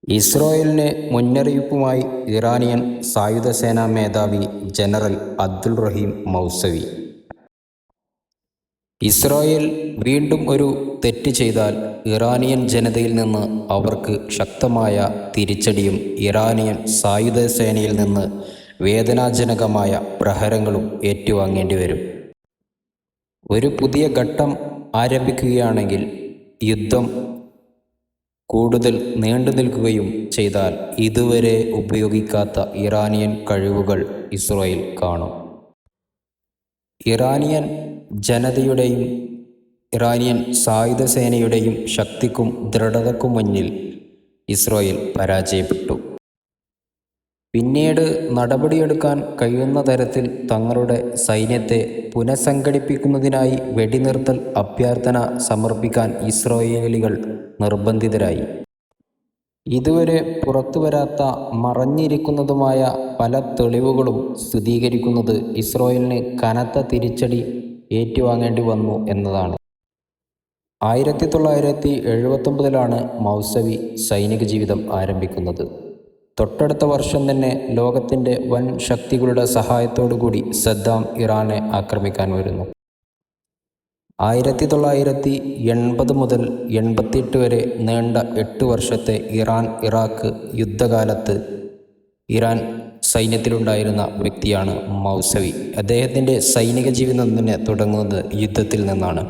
ഇസ്രായേലിന് മുന്നറിയിപ്പുമായി ഇറാനിയൻ സായുധസേനാ മേധാവി ജനറൽ അബ്ദുൽ റഹീം മൗസവി. ഇസ്രായേൽ വീണ്ടും ഒരു തെറ്റ് ചെയ്താൽ ഇറാനിയൻ ജനതയിൽ നിന്ന് അവർക്ക് ശക്തമായ തിരിച്ചടിയും ഇറാനിയൻ സായുധസേനയിൽ നിന്ന് വേദനാജനകമായ പ്രഹരങ്ങളും ഏറ്റുവാങ്ങേണ്ടി വരും. ഒരു പുതിയ ഘട്ടം ആരംഭിക്കുകയാണെങ്കിൽ യുദ്ധം കൂടുതൽ നീണ്ടു നിൽക്കുകയും ചെയ്താൽ ഇതുവരെ ഉപയോഗിക്കാത്ത ഇറാനിയൻ കഴിവുകൾ ഇസ്രായേൽ കാണും. ഇറാനിയൻ ജനതയുടെയും ഇറാനിയൻ സായുധസേനയുടെയും ശക്തിക്കും ദൃഢതയ്ക്കും മുന്നിൽ ഇസ്രായേൽ പരാജയപ്പെട്ടു. പിന്നീട് നടപടിയെടുക്കാൻ കഴിയുന്ന തരത്തിൽ തങ്ങളുടെ സൈന്യത്തെ പുനഃസംഘടിപ്പിക്കുന്നതിനായി വെടിനിർത്തൽ അഭ്യർത്ഥന സമർപ്പിക്കാൻ ഇസ്രായേലികൾ നിർബന്ധിതരായി. ഇതുവരെ പുറത്തുവരാത്ത മറഞ്ഞിരിക്കുന്നതുമായ പല തെളിവുകളും സ്ഥിരീകരിക്കുന്നത് ഇസ്രായേലിന് കനത്ത തിരിച്ചടി ഏറ്റുവാങ്ങേണ്ടി വന്നു എന്നതാണ്. 1979 മൗസവി സൈനിക ജീവിതം ആരംഭിക്കുന്നത്. തൊട്ടടുത്ത വർഷം തന്നെ ലോകത്തിൻ്റെ വൻ ശക്തികളുടെ സഹായത്തോടുകൂടി സദ്ദാം ഇറാനെ ആക്രമിക്കാൻ വരുന്നു. 1980 മുതൽ 88 വരെ നീണ്ട 8 വർഷത്തെ ഇറാൻ-ഇറാഖ് യുദ്ധകാലത്ത് ഇറാൻ സൈന്യത്തിലുണ്ടായിരുന്ന വ്യക്തിയാണ് മൗസവി. അദ്ദേഹത്തിൻ്റെ സൈനിക ജീവിതം തന്നെ തുടങ്ങുന്നത് യുദ്ധത്തിൽ നിന്നാണ്.